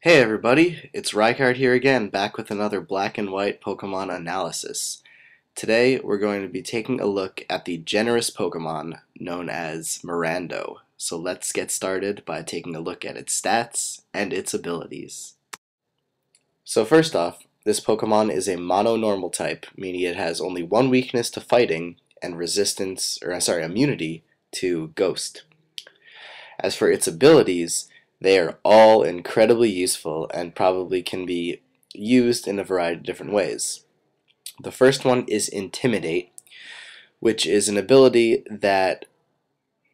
Hey everybody, it's Rykard here again, back with another black and white Pokemon analysis. Today we're going to be taking a look at the generous Pokemon known as Muurando. So let's get started by taking a look at its stats and its abilities. So first off, this Pokemon is a mono-normal type, meaning it has only one weakness to fighting and immunity to Ghost. As for its abilities, they are all incredibly useful and probably can be used in a variety of different ways. The first one is Intimidate, which is an ability that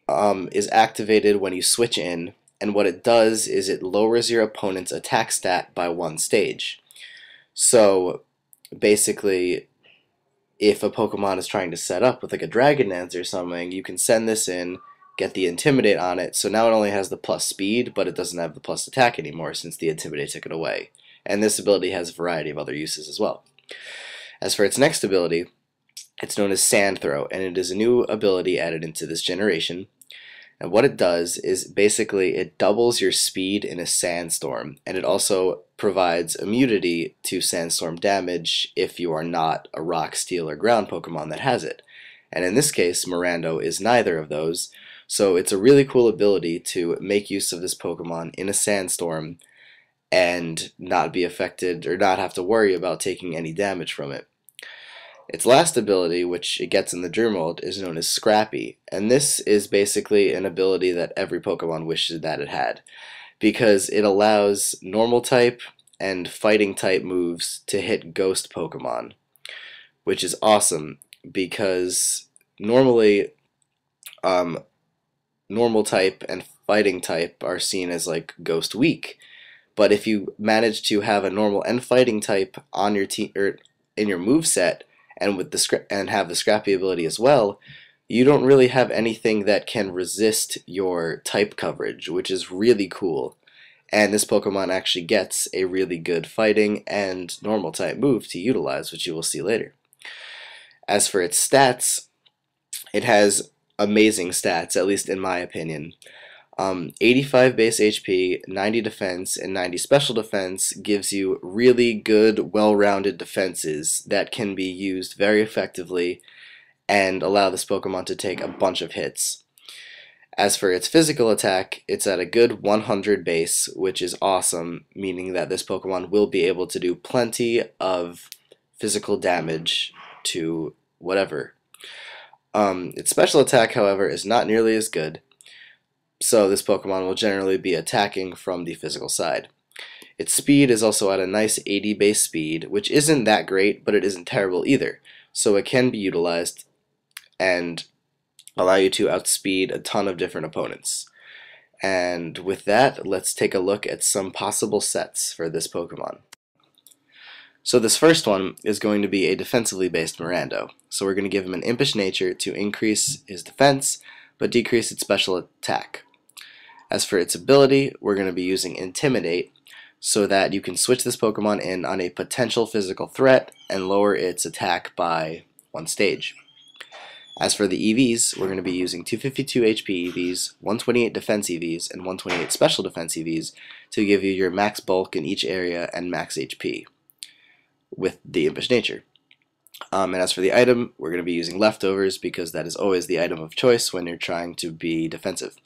is activated when you switch in, and what it does is it lowers your opponent's attack stat by one stage. So basically, if a Pokemon is trying to set up with like a Dragon Dance or something, you can send this in, get the Intimidate on it, so now it only has the plus speed, but it doesn't have the plus attack anymore since the Intimidate took it away. And this ability has a variety of other uses as well. As for its next ability, it's known as Sand Throw, and it is a new ability added into this generation. And what it does is basically it doubles your speed in a Sandstorm, and it also provides immunity to Sandstorm damage if you are not a Rock, Steel, or Ground Pokemon that has it. And in this case, Muurando is neither of those, so it's a really cool ability to make use of this Pokemon in a Sandstorm and not be affected or not have to worry about taking any damage from it. Its last ability, which it gets in the Dream World, is known as Scrappy, and this is basically an ability that every Pokemon wishes that it had, because it allows normal type and fighting type moves to hit Ghost Pokemon, which is awesome because normally normal type and fighting type are seen as like Ghost weak, but if you manage to have a normal and fighting type on your team or in your moveset and with the have the Scrappy ability as well, you don't really have anything that can resist your type coverage, which is really cool. And this Pokemon actually gets a really good fighting and normal type move to utilize, which you will see later. As for its stats, it has amazing stats, at least in my opinion. 85 base HP, 90 defense, and 90 special defense gives you really good, well-rounded defenses that can be used very effectively and allow this Pokemon to take a bunch of hits. As for its physical attack, it's at a good 100 base, which is awesome, meaning that this Pokemon will be able to do plenty of physical damage to whatever. Its special attack, however, is not nearly as good, so this Pokemon will generally be attacking from the physical side. Its speed is also at a nice 80 base speed, which isn't that great, but it isn't terrible either, so it can be utilized and allow you to outspeed a ton of different opponents. And with that, let's take a look at some possible sets for this Pokemon. So this first one is going to be a defensively based Muurando. So we're going to give him an Impish Nature to increase his defense, but decrease its special attack. As for its ability, we're going to be using Intimidate, so that you can switch this Pokemon in on a potential physical threat and lower its attack by one stage. As for the EVs, we're going to be using 252 HP EVs, 128 defense EVs, and 128 special defense EVs to give you your max bulk in each area and max HP with the Impish Nature. And as for the item, we're going to be using Leftovers because that is always the item of choice when you're trying to be defensive.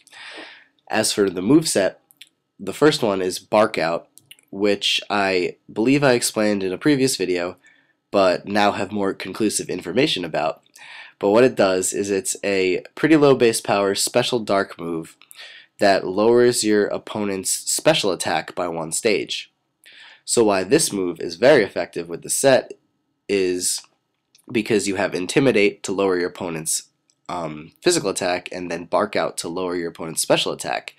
As for the moveset, the first one is Bark Out, which I believe I explained in a previous video, but now have more conclusive information about. But what it does is it's a pretty low base power special dark move that lowers your opponent's special attack by one stage. So why this move is very effective with the set is because you have Intimidate to lower your opponent's physical attack and then Bark Out to lower your opponent's special attack.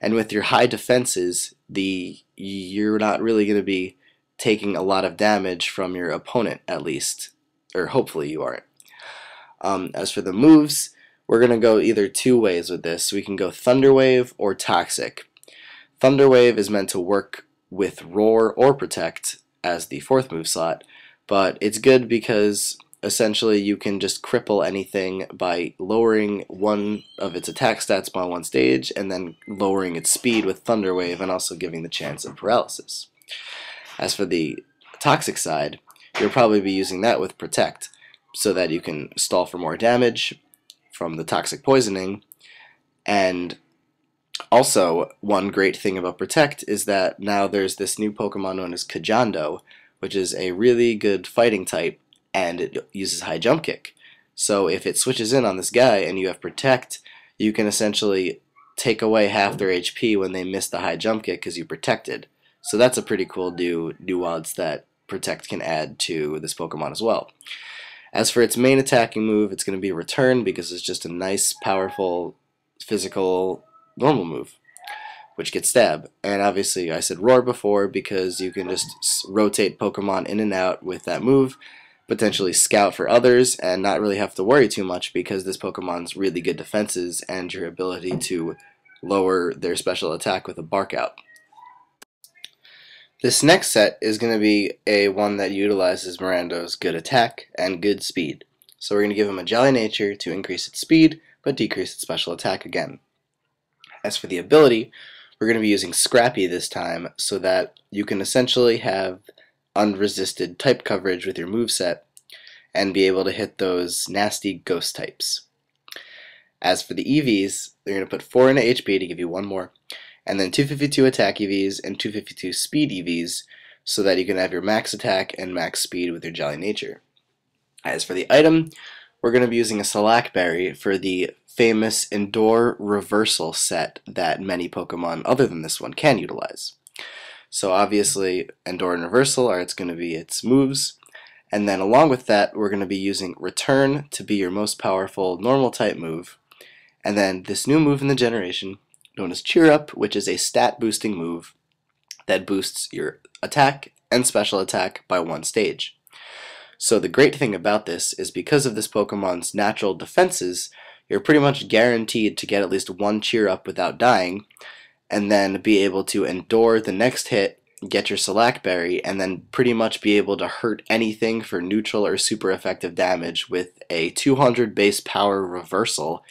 And with your high defenses, you're not really going to be taking a lot of damage from your opponent, at least, or hopefully you aren't. As for the moves, we're going to go either two ways with this. We can go Thunder Wave or Toxic. Thunder Wave is meant to work with Roar or Protect as the fourth move slot, but it's good because essentially you can just cripple anything by lowering one of its attack stats by one stage and then lowering its speed with Thunder Wave and also giving the chance of paralysis. As for the toxic side, you'll probably be using that with Protect so that you can stall for more damage from the toxic poisoning. And also, one great thing about Protect is that now there's this new Pokemon known as Kajando, which is a really good fighting type, and it uses high jump kick. So if it switches in on this guy and you have Protect, you can essentially take away half their HP when they miss the high jump kick because you protected. So that's a pretty cool nuance that Protect can add to this Pokemon as well. As for its main attacking move, it's going to be Return because it's just a nice, powerful, physical, normal move, which gets Stab. And obviously I said Roar before because you can just rotate Pokemon in and out with that move, potentially scout for others, and not really have to worry too much because this Pokemon's really good defenses and your ability to lower their special attack with a Bark Out. This next set is going to be one that utilizes Muurando's good attack and good speed. So we're going to give him a Jolly Nature to increase its speed, but decrease its special attack again. As for the ability, we're going to be using Scrappy this time so that you can essentially have unresisted type coverage with your moveset and be able to hit those nasty ghost types. As for the EVs, they're going to put 4 into HP to give you 1 more, and then 252 attack EVs and 252 speed EVs so that you can have your max attack and max speed with your Jolly Nature. As for the item, we're going to be using a Salac Berry for the famous Endure Reversal set that many Pokemon other than this one can utilize. So obviously Endure and Reversal are going to be its moves, and then along with that we're going to be using Return to be your most powerful normal type move, and then this new move in the generation known as Cheer Up, which is a stat boosting move that boosts your attack and special attack by 1 stage. So the great thing about this is because of this Pokemon's natural defenses, you're pretty much guaranteed to get at least 1 Cheer Up without dying, and then be able to endure the next hit, get your Salac Berry, and then pretty much be able to hurt anything for neutral or super effective damage with a 200 base power reversal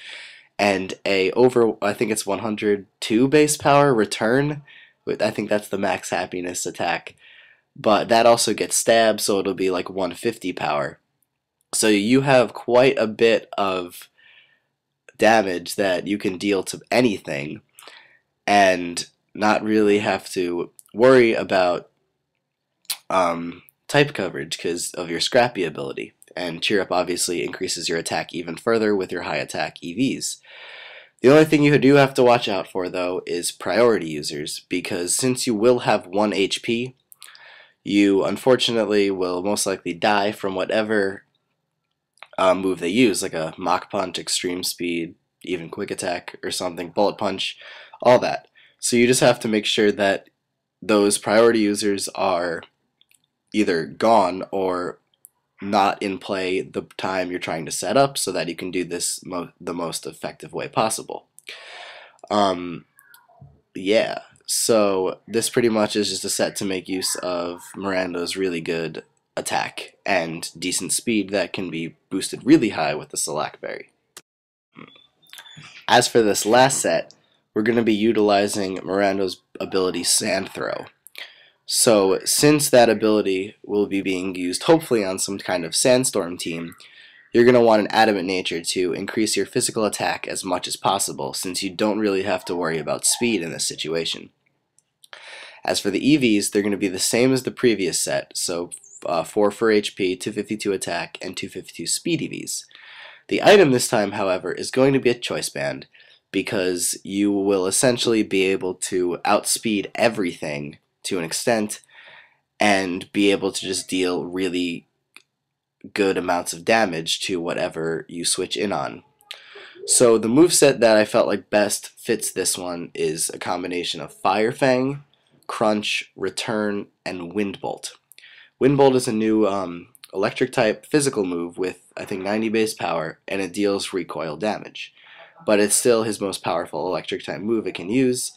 and I think it's 102 base power return. I think that's the max happiness attack. But that also gets stabbed, so it'll be like 150 power. So you have quite a bit of damage that you can deal to anything and not really have to worry about type coverage because of your Scrappy ability. And Cheer Up obviously increases your attack even further with your high attack EVs. The only thing you do have to watch out for, though, is priority users, because since you will have 1 HP, you unfortunately will most likely die from whatever move they use, like a Mach Punch, Extreme Speed, even Quick Attack or something, Bullet Punch, all that. So you just have to make sure that those priority users are either gone or not in play the time you're trying to set up so that you can do this the most effective way possible. Yeah, so this pretty much is just a set to make use of Muurando's really good attack and decent speed that can be boosted really high with the Salac Berry. As for this last set, we're going to be utilizing Muurando's ability Sand Throw. So since that ability will be being used hopefully on some kind of Sandstorm team, you're going to want an Adamant Nature to increase your physical attack as much as possible, since you don't really have to worry about speed in this situation. As for the EVs, they're going to be the same as the previous set, so 4 for HP, 252 attack, and 252 speed EVs. The item this time, however, is going to be a Choice Band, because you will essentially be able to outspeed everything to an extent and be able to just deal really good amounts of damage to whatever you switch in on. So the moveset that I felt like best fits this one is a combination of Fire Fang, Crunch, Return, and Wind Bolt. Wind Bolt is a new electric type physical move with I think 90 base power, and it deals recoil damage. But it's still his most powerful electric type move it can use.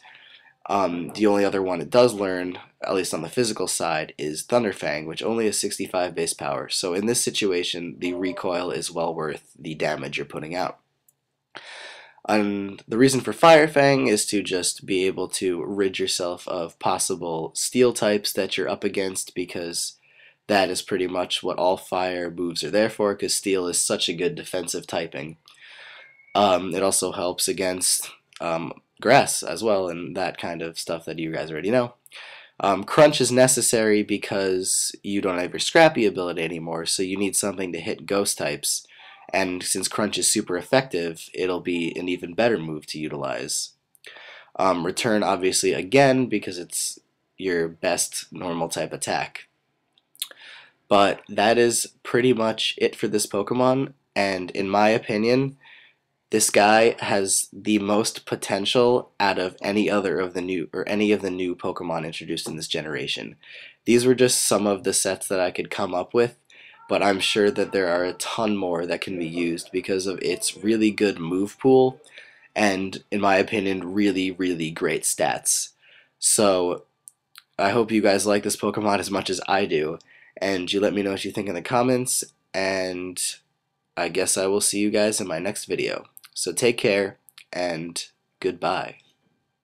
The only other one it does learn at least on the physical side, is Thunderfang, which only has 65 base power. So in this situation, the recoil is well worth the damage you're putting out. And the reason for Firefang is to just be able to rid yourself of possible steel types that you're up against, because that is pretty much what all fire moves are there for, because steel is such a good defensive typing. It also helps against grass as well, and that kind of stuff that you guys already know. Crunch is necessary because you don't have your Scrappy ability anymore, so you need something to hit ghost types. And since Crunch is super effective, it'll be an even better move to utilize. Return, obviously, again, because it's your best normal type attack. But that is pretty much it for this Pokemon, and in my opinion, this guy has the most potential out of any of the new Pokemon introduced in this generation. These were just some of the sets that I could come up with, but I'm sure that there are a ton more that can be used because of its really good move pool and, in my opinion, really, really great stats. So I hope you guys like this Pokemon as much as I do, and you let me know what you think in the comments, and I guess I will see you guys in my next video. So take care, and goodbye.